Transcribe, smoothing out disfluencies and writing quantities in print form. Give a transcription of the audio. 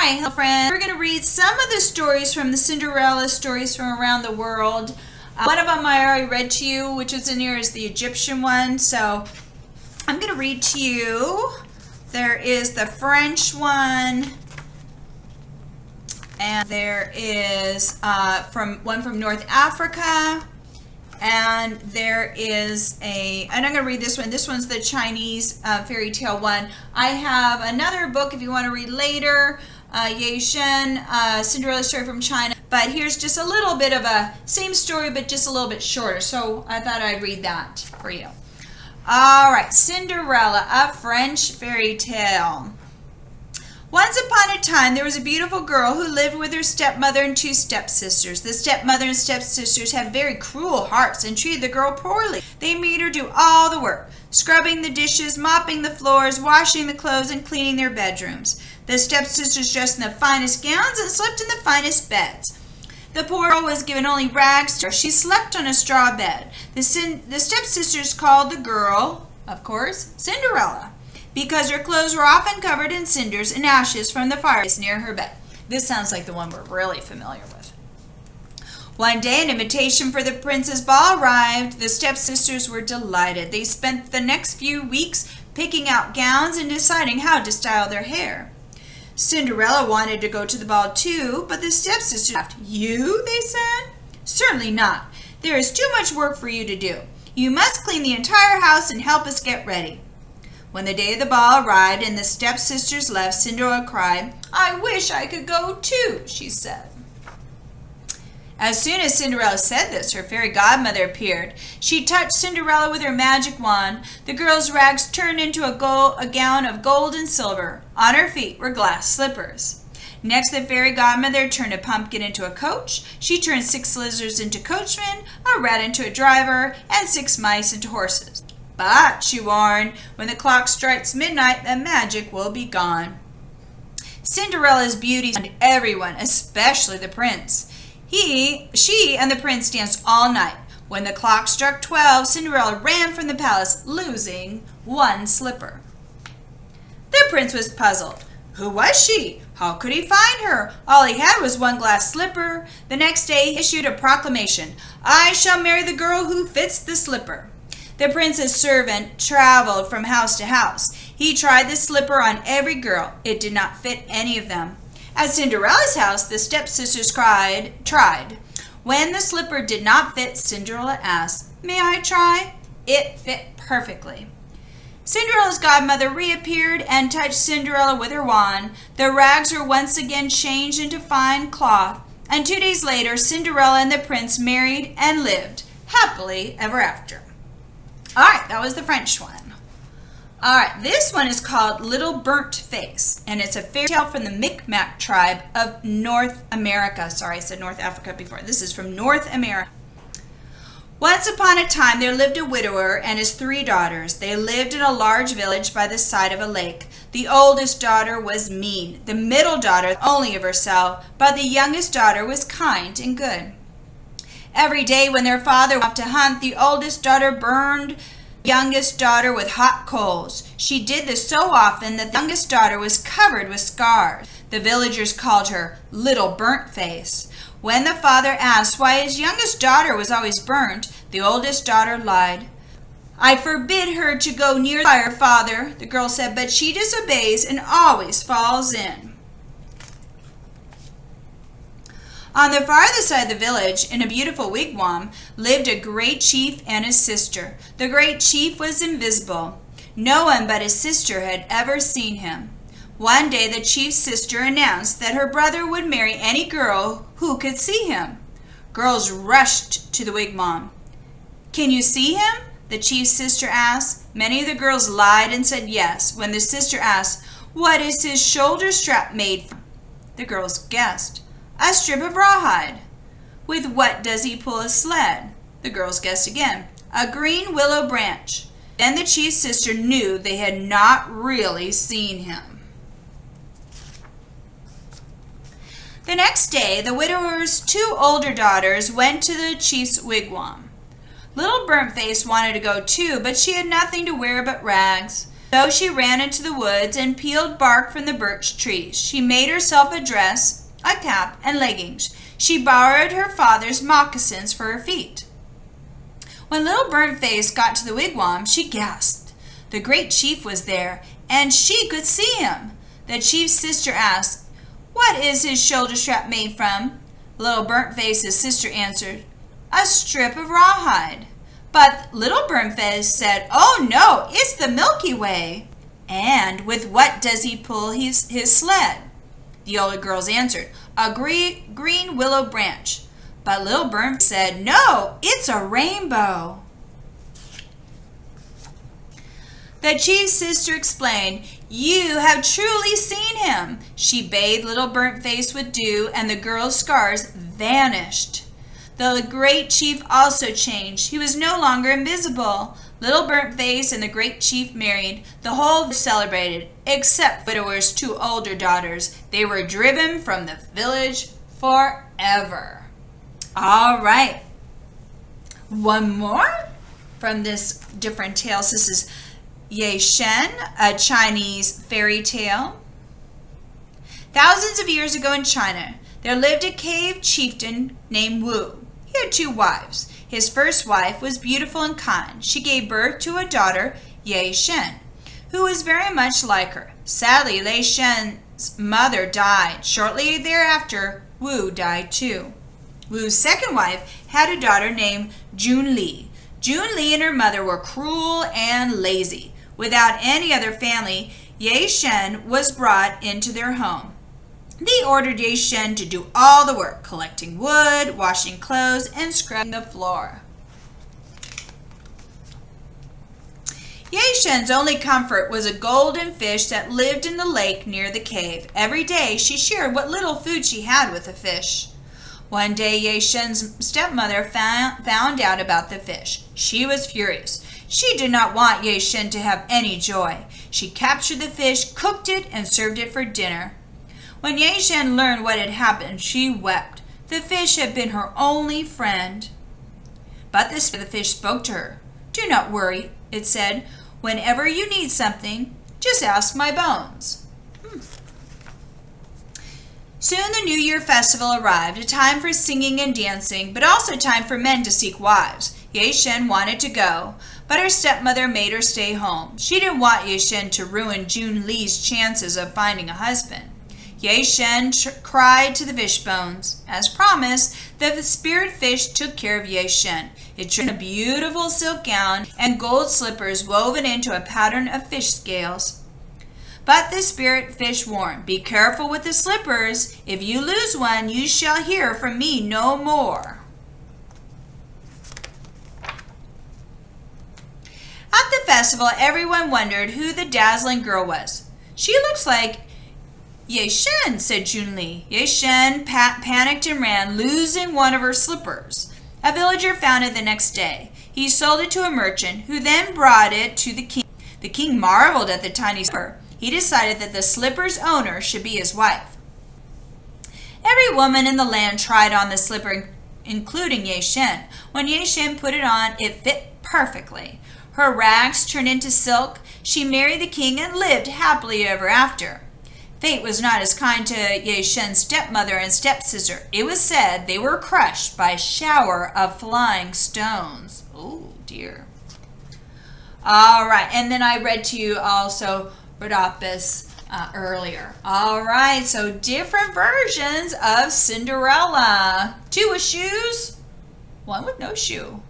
Alright, hello friends. We're going to read some of the stories from the Cinderella stories from around the world. One of them I already read to you, which is in here, is the Egyptian one. So I'm going to read to you. There is the French one. And there is one from North Africa. And there is and I'm going to read this one. This one's the Chinese fairy tale one. I have another book if you want to read later, Yeh Shen, Cinderella story from China. But here's just a little bit of a same story, but just a little bit shorter. So I thought I'd read that for you. All right, Cinderella, a French fairy tale. Once upon a time, there was a beautiful girl who lived with her stepmother and two stepsisters. The stepmother and stepsisters had very cruel hearts and treated the girl poorly. They made her do all the work, scrubbing the dishes, mopping the floors, washing the clothes, and cleaning their bedrooms. The stepsisters dressed in the finest gowns and slept in the finest beds. The poor girl was given only rags to her. She slept on a straw bed. The stepsisters called the girl, of course, Cinderella, because her clothes were often covered in cinders and ashes from the fireplace near her bed. This sounds like the one we're really familiar with. One day, an invitation for the prince's ball arrived. The stepsisters were delighted. They spent the next few weeks picking out gowns and deciding how to style their hair. Cinderella wanted to go to the ball too, but the stepsisters laughed. "You?" they said. "Certainly not. There is too much work for you to do. You must clean the entire house and help us get ready." When the day of the ball arrived and the stepsisters left, Cinderella cried, "I wish I could go too," she said. As soon as Cinderella said this, her fairy godmother appeared. She touched Cinderella with her magic wand. The girl's rags turned into a gown of gold and silver. On her feet were glass slippers. Next, the fairy godmother turned a pumpkin into a coach. She turned 6 lizards into coachmen, a rat into a driver, and 6 mice into horses. "But," she warned, "when the clock strikes midnight, the magic will be gone." Cinderella's beauty stunned everyone, especially the prince. She and the prince danced all night. When the clock struck 12, Cinderella ran from the palace, losing 1 slipper. The prince was puzzled. Who was she? How could he find her? All he had was 1 glass slipper. The next day he issued a proclamation. "I shall marry the girl who fits the slipper." The prince's servant traveled from house to house. He tried the slipper on every girl. It did not fit any of them. At Cinderella's house, the stepsisters tried. When the slipper did not fit, Cinderella asked, "May I try?" It fit perfectly. Cinderella's godmother reappeared and touched Cinderella with her wand. The rags were once again changed into fine cloth, and 2 days later, Cinderella and the prince married and lived happily ever after. All right, that was the French one. All right, this one is called Little Burnt Face, and it's a fairy tale from the Micmac tribe of North America. Sorry, I said North Africa before. This is from North America. Once upon a time, there lived a widower and his 3 daughters. They lived in a large village by the side of a lake. The oldest daughter was mean. The middle daughter only of herself, but the youngest daughter was kind and good. Every day when their father went off to hunt, the oldest daughter burned the youngest daughter with hot coals. She did this so often that the youngest daughter was covered with scars. The villagers called her Little Burnt Face. When the father asked why his youngest daughter was always burnt, the oldest daughter lied. "I forbid her to go near the fire, father," the girl said, "but she disobeys and always falls in." On the farther side of the village, in a beautiful wigwam, lived a great chief and his sister. The great chief was invisible. No one but his sister had ever seen him. One day the chief's sister announced that her brother would marry any girl who could see him. Girls rushed to the wigwam. "Can you see him?" the chief's sister asked. Many of the girls lied and said yes. When the sister asked, "What is his shoulder strap made from?" the girls guessed. "A strip of rawhide." "With what does he pull a sled?" the girls guessed again. "A green willow branch." Then the chief's sister knew they had not really seen him. The next day, the widower's 2 older daughters went to the chief's wigwam. Little Burnt Face wanted to go too, but she had nothing to wear but rags. So she ran into the woods and peeled bark from the birch trees. She made herself a dress, a cap, and leggings. She borrowed her father's moccasins for her feet. When little Burnt Face got to the wigwam, she gasped. The great chief was there, and she could see him. The chief's sister asked, "What is his shoulder strap made from?" Little Burnt Face's sister answered, "A strip of rawhide." But little Burnt Face said, "Oh no, it's the Milky Way." "And with what does he pull his sled?" The older girls answered, "A green willow branch." But little Burnt Face said, "No, it's a rainbow." The chief's sister explained, "You have truly seen him." She bathed little Burnt Face with dew, and the girl's scars vanished. The great chief also changed. He was no longer invisible. Little Burnt Face and the great chief married. The whole village celebrated, except widowers' two older daughters. They were driven from the village forever. All right. One more from this different tales. This is Yeh Shen, a Chinese fairy tale. Thousands of years ago in China, there lived a cave chieftain named Wu. He had 2 wives. His first wife was beautiful and kind. She gave birth to a daughter, Yeh Shen, who was very much like her. Sadly, Yeh Shen's mother died. Shortly thereafter, Wu died too. Wu's second wife had a daughter named Junli. Junli and her mother were cruel and lazy. Without any other family, Yeh Shen was brought into their home. They ordered Yeh Shen to do all the work, collecting wood, washing clothes, and scrubbing the floor. Yeh Shen's only comfort was a golden fish that lived in the lake near the cave. Every day she shared what little food she had with the fish. One day Yeh Shen's stepmother found out about the fish. She was furious. She did not want Yeh Shen to have any joy. She captured the fish, cooked it, and served it for dinner. When Yeh Shen learned what had happened, she wept. The fish had been her only friend. But the fish spoke to her. "Do not worry," it said. "Whenever you need something, just ask my bones." Soon the New Year festival arrived, a time for singing and dancing, but also time for men to seek wives. Yeh Shen wanted to go, but her stepmother made her stay home. She didn't want Yeh Shen to ruin Jun Li's chances of finding a husband. Yeh Shen cried to the fish bones. As promised, the spirit fish took care of Yeh Shen. It turned a beautiful silk gown and gold slippers woven into a pattern of fish scales. But the spirit fish warned, "Be careful with the slippers. If you lose one, you shall hear from me no more." At the festival, everyone wondered who the dazzling girl was. "She looks like Yeh Shen," said Junli. Yeh Shen panicked and ran, losing one of her slippers. A villager found it the next day. He sold it to a merchant, who then brought it to the king. The king marveled at the tiny slipper. He decided that the slipper's owner should be his wife. Every woman in the land tried on the slipper, including Yeh Shen. When Yeh Shen put it on, it fit perfectly. Her rags turned into silk. She married the king and lived happily ever after. Fate was not as kind to Yeh Shen's stepmother and stepsister. It was said they were crushed by a shower of flying stones. Oh, dear. All right, and then I read to you also Rhodopis earlier. All right, so different versions of Cinderella. 2 with shoes, 1 with no shoe.